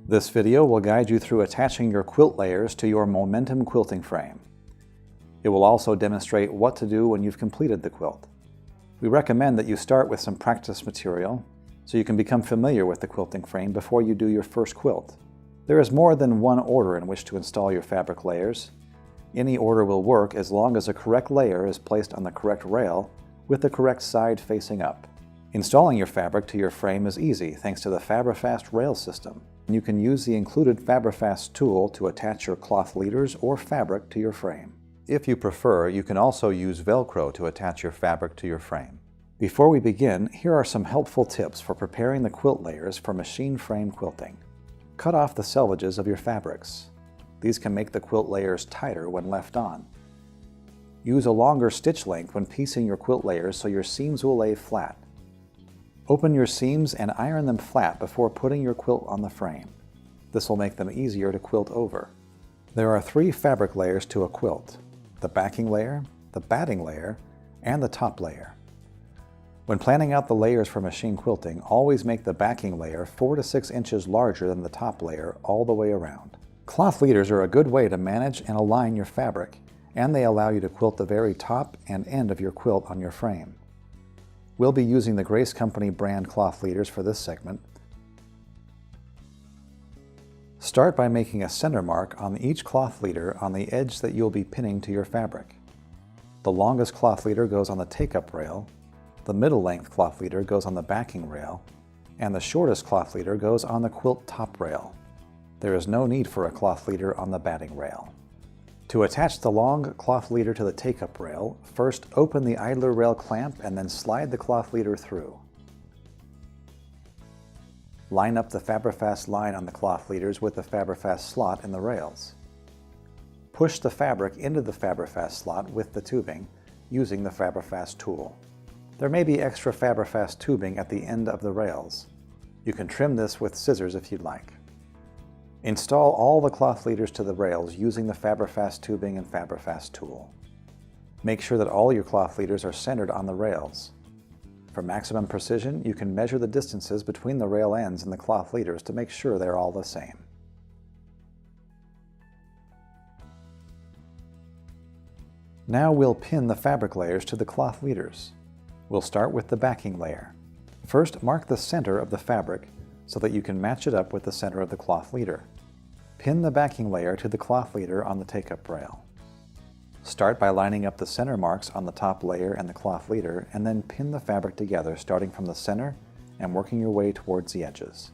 This video will guide you through attaching your quilt layers to your Momentum quilting frame. It will also demonstrate what to do when you've completed the quilt. We recommend that you start with some practice material so you can become familiar with the quilting frame before you do your first quilt. There is more than one order in which to install your fabric layers. Any order will work as long as the correct layer is placed on the correct rail with the correct side facing up. Installing your fabric to your frame is easy thanks to the FabriFast rail system. You can use the included FabriFast tool to attach your cloth leaders or fabric to your frame. If you prefer, you can also use Velcro to attach your fabric to your frame. Before we begin, here are some helpful tips for preparing the quilt layers for machine frame quilting. Cut off the selvages of your fabrics. These can make the quilt layers tighter when left on. Use a longer stitch length when piecing your quilt layers so your seams will lay flat. Open your seams and iron them flat before putting your quilt on the frame. This will make them easier to quilt over. There are 3 fabric layers to a quilt: the backing layer, the batting layer, and the top layer. When planning out the layers for machine quilting, always make the backing layer 4 to 6 inches larger than the top layer all the way around. Cloth leaders are a good way to manage and align your fabric, and they allow you to quilt the very top and end of your quilt on your frame. We'll be using the Grace Company brand cloth leaders for this segment. Start by making a center mark on each cloth leader on the edge that you'll be pinning to your fabric. The longest cloth leader goes on the take-up rail, the middle length cloth leader goes on the backing rail, and the shortest cloth leader goes on the quilt top rail. There is no need for a cloth leader on the batting rail. To attach the long cloth leader to the take-up rail, first open the idler rail clamp and then slide the cloth leader through. Line up the FabriFast line on the cloth leaders with the FabriFast slot in the rails. Push the fabric into the FabriFast slot with the tubing using the FabriFast tool. There may be extra FabriFast tubing at the end of the rails. You can trim this with scissors if you'd like. Install all the cloth leaders to the rails using the FabriFast tubing and FabriFast tool. Make sure that all your cloth leaders are centered on the rails. For maximum precision, you can measure the distances between the rail ends and the cloth leaders to make sure they're all the same. Now we'll pin the fabric layers to the cloth leaders. We'll start with the backing layer. First, mark the center of the fabric so that you can match it up with the center of the cloth leader. Pin the backing layer to the cloth leader on the take-up rail. Start by lining up the center marks on the top layer and the cloth leader, and then pin the fabric together starting from the center and working your way towards the edges.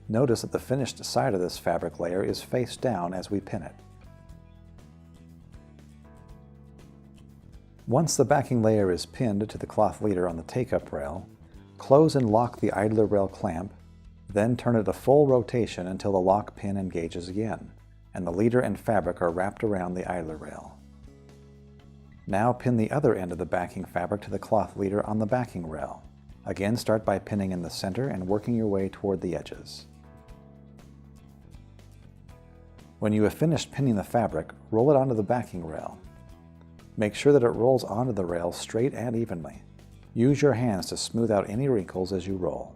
Notice that the finished side of this fabric layer is face down as we pin it. Once the backing layer is pinned to the cloth leader on the take-up rail, close and lock the idler rail clamp, then turn it a full rotation until the lock pin engages again, and the leader and fabric are wrapped around the idler rail. Now pin the other end of the backing fabric to the cloth leader on the backing rail. Again, start by pinning in the center and working your way toward the edges. When you have finished pinning the fabric, roll it onto the backing rail. Make sure that it rolls onto the rail straight and evenly. Use your hands to smooth out any wrinkles as you roll.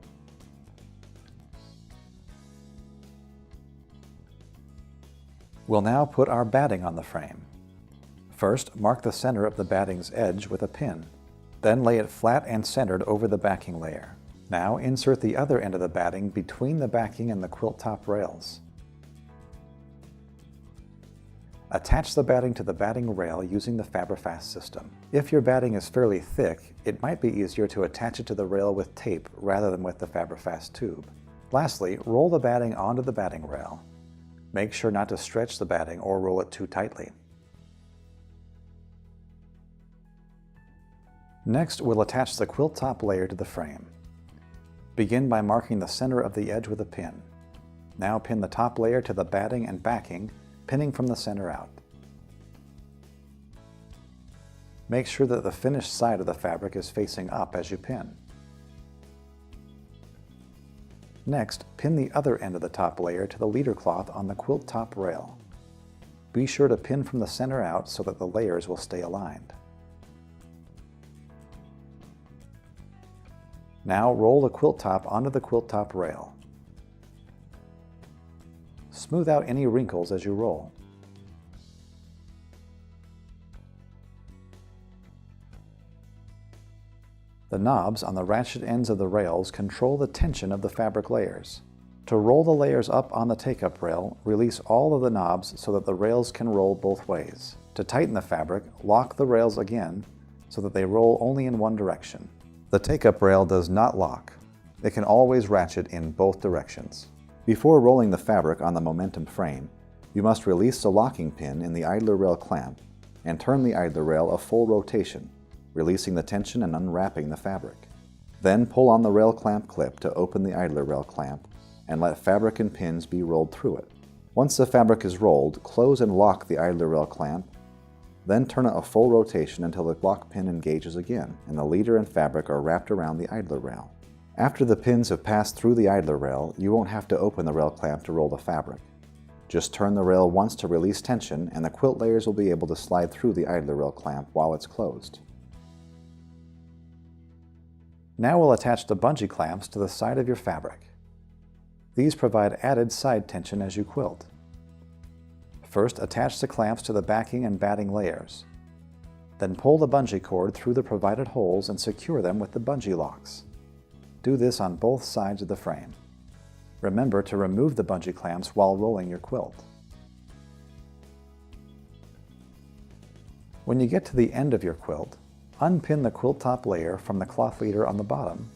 We'll now put our batting on the frame. First, mark the center of the batting's edge with a pin. Then lay it flat and centered over the backing layer. Now insert the other end of the batting between the backing and the quilt top rails. Attach the batting to the batting rail using the FabriFast system. If your batting is fairly thick, it might be easier to attach it to the rail with tape rather than with the FabriFast tube. Lastly, roll the batting onto the batting rail. Make sure not to stretch the batting or roll it too tightly. Next, we'll attach the quilt top layer to the frame. Begin by marking the center of the edge with a pin. Now pin the top layer to the batting and backing, pinning from the center out. Make sure that the finished side of the fabric is facing up as you pin. Next, pin the other end of the top layer to the leader cloth on the quilt top rail. Be sure to pin from the center out so that the layers will stay aligned. Now roll the quilt top onto the quilt top rail. Smooth out any wrinkles as you roll. The knobs on the ratchet ends of the rails control the tension of the fabric layers. To roll the layers up on the take-up rail, release all of the knobs so that the rails can roll both ways. To tighten the fabric, lock the rails again so that they roll only in one direction. The take-up rail does not lock. It can always ratchet in both directions. Before rolling the fabric on the momentum frame, you must release the locking pin in the idler rail clamp and turn the idler rail a full rotation, releasing the tension and unwrapping the fabric. Then pull on the rail clamp clip to open the idler rail clamp and let fabric and pins be rolled through it. Once the fabric is rolled, close and lock the idler rail clamp, then turn it a full rotation until the lock pin engages again and the leader and fabric are wrapped around the idler rail. After the pins have passed through the idler rail, you won't have to open the rail clamp to roll the fabric. Just turn the rail once to release tension and the quilt layers will be able to slide through the idler rail clamp while it's closed. Now we'll attach the bungee clamps to the side of your fabric. These provide added side tension as you quilt. First, attach the clamps to the backing and batting layers. Then pull the bungee cord through the provided holes and secure them with the bungee locks. Do this on both sides of the frame. Remember to remove the bungee clamps while rolling your quilt. When you get to the end of your quilt, unpin the quilt top layer from the cloth leader on the bottom.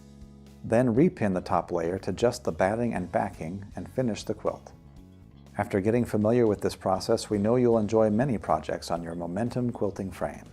Then repin the top layer to just the batting and backing and finish the quilt. After getting familiar with this process, we know you'll enjoy many projects on your Momentum quilting frame.